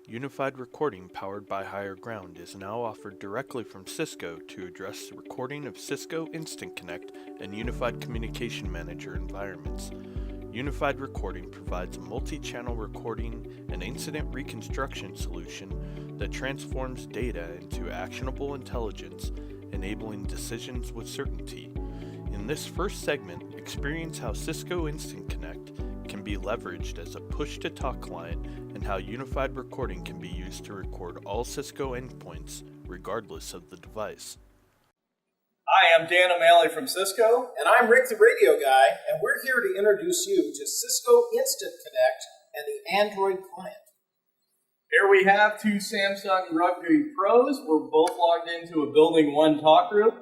Unified Recording powered by HigherGround is now offered directly from Cisco to address the recording of Cisco Instant Connect and Unified Communication Manager environments. Unified Recording provides a multi-channel recording and incident reconstruction solution that transforms data into actionable intelligence, enabling decisions with certainty. In this first segment, experience how Cisco Instant Connect can be leveraged as a push-to-talk client and how Unified Recording can be used to record all Cisco endpoints, regardless of the device. Hi, I'm Dan O'Malley from Cisco. And I'm Rick the Radio Guy, and we're here to introduce you to Cisco Instant Connect and the Android client. Here we have two Samsung Rugby Pros. We're both logged into a Building 1 talk group.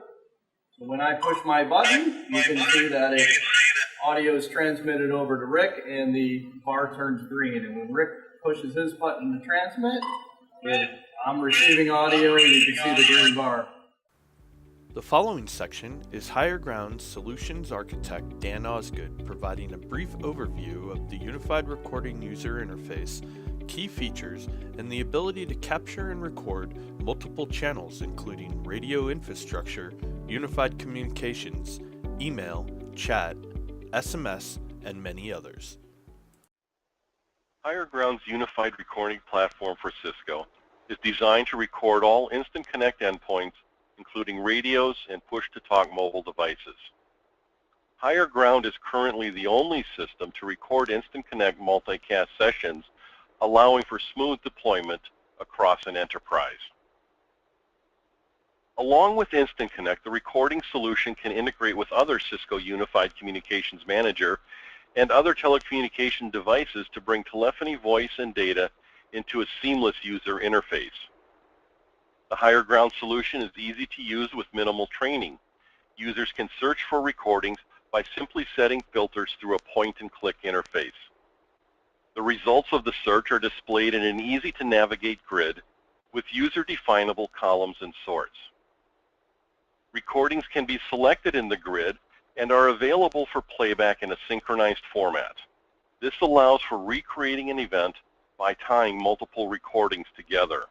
So when I push my button, you can see that audio is transmitted over to Rick and the bar turns green. And when Rick pushes his button to transmit, I'm receiving audio and you can see the green bar. The following section is HigherGround Solutions Architect Dan Osgood providing a brief overview of the Unified Recording user interface, key features, and the ability to capture and record multiple channels including radio infrastructure, unified communications, email, chat, SMS, and many others. HigherGround's unified recording platform for Cisco is designed to record all Instant Connect endpoints, including radios and push-to-talk mobile devices. HigherGround is currently the only system to record Instant Connect multicast sessions, allowing for smooth deployment across an enterprise. Along with Instant Connect, the recording solution can integrate with other Cisco Unified Communications Manager and other telecommunication devices to bring telephony, voice, and data into a seamless user interface. The HigherGround solution is easy to use with minimal training. Users can search for recordings by simply setting filters through a point-and-click interface. The results of the search are displayed in an easy-to-navigate grid with user-definable columns and sorts. Recordings can be selected in the grid and are available for playback in a synchronized format. This allows for recreating an event by tying multiple recordings together.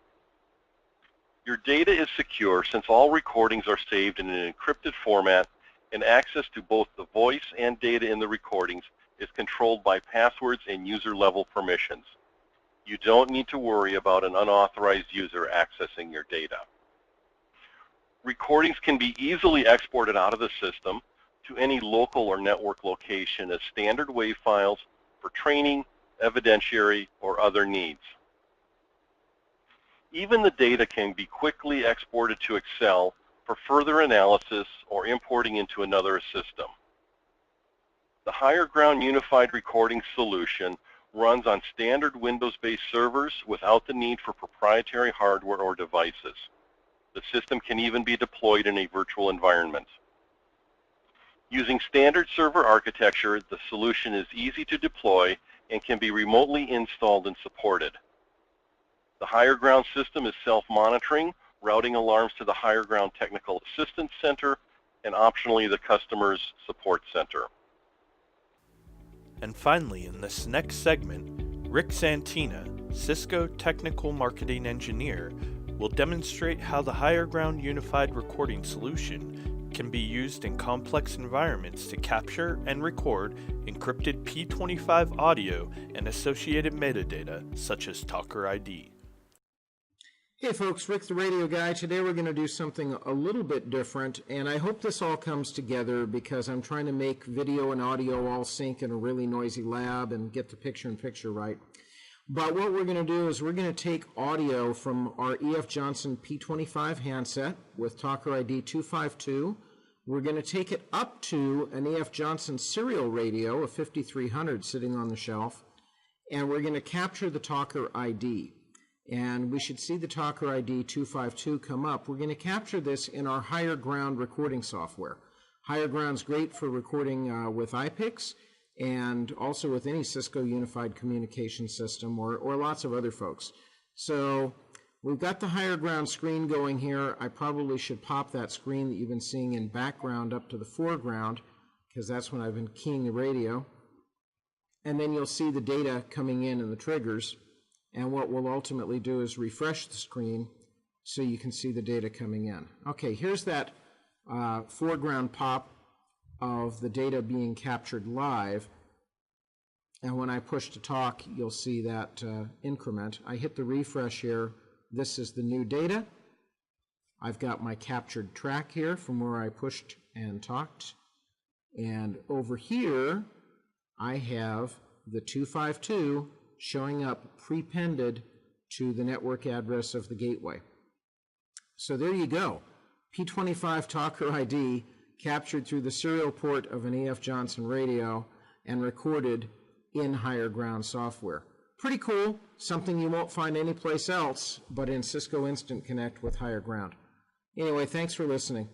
Your data is secure since all recordings are saved in an encrypted format, and access to both the voice and data in the recordings is controlled by passwords and user-level permissions. You don't need to worry about an unauthorized user accessing your data. Recordings can be easily exported out of the system to any local or network location as standard WAV files for training, evidentiary, or other needs. Even the data can be quickly exported to Excel for further analysis or importing into another system. The HigherGround Unified Recording solution runs on standard Windows-based servers without the need for proprietary hardware or devices. The system can even be deployed in a virtual environment. Using standard server architecture, the solution is easy to deploy and can be remotely installed and supported. The HigherGround system is self-monitoring, routing alarms to the HigherGround Technical Assistance Center and optionally the customer's support center. And finally, in this next segment, Rick Santina, Cisco Technical Marketing Engineer, will demonstrate how the HigherGround Unified Recording solution can be used in complex environments to capture and record encrypted P25 audio and associated metadata, such as Talker ID. Hey folks, Rick the Radio Guy. Today we're going to do something a little bit different, and I hope this all comes together because I'm trying to make video and audio all sync in a really noisy lab and get the picture-in-picture right. But what we're going to do is we're going to take audio from our EF Johnson P25 handset with Talker ID 252. We're going to take it up to an EF Johnson serial radio, a 5300 sitting on the shelf, and we're going to capture the Talker ID. And we should see the Talker ID 252 come up. We're going to capture this in our HigherGround recording software. HigherGround's great for recording with iPics and also with any Cisco Unified Communication System or lots of other folks. So we've got the HigherGround screen going here. I probably should pop that screen that you've been seeing in background up to the foreground because that's when I've been keying the radio. And then you'll see the data coming in and the triggers. And what we'll ultimately do is refresh the screen so you can see the data coming in. Okay, here's that foreground pop of the data being captured live. And when I push to talk, you'll see that increment. I hit the refresh here. This is the new data. I've got my captured track here from where I pushed and talked. And over here, I have the 252 showing up prepended to the network address of the gateway. So there you go. P25 Talker ID captured through the serial port of an AF Johnson radio and recorded in HigherGround software. Pretty cool, something you won't find anyplace else but in Cisco Instant Connect with HigherGround. Anyway, thanks for listening.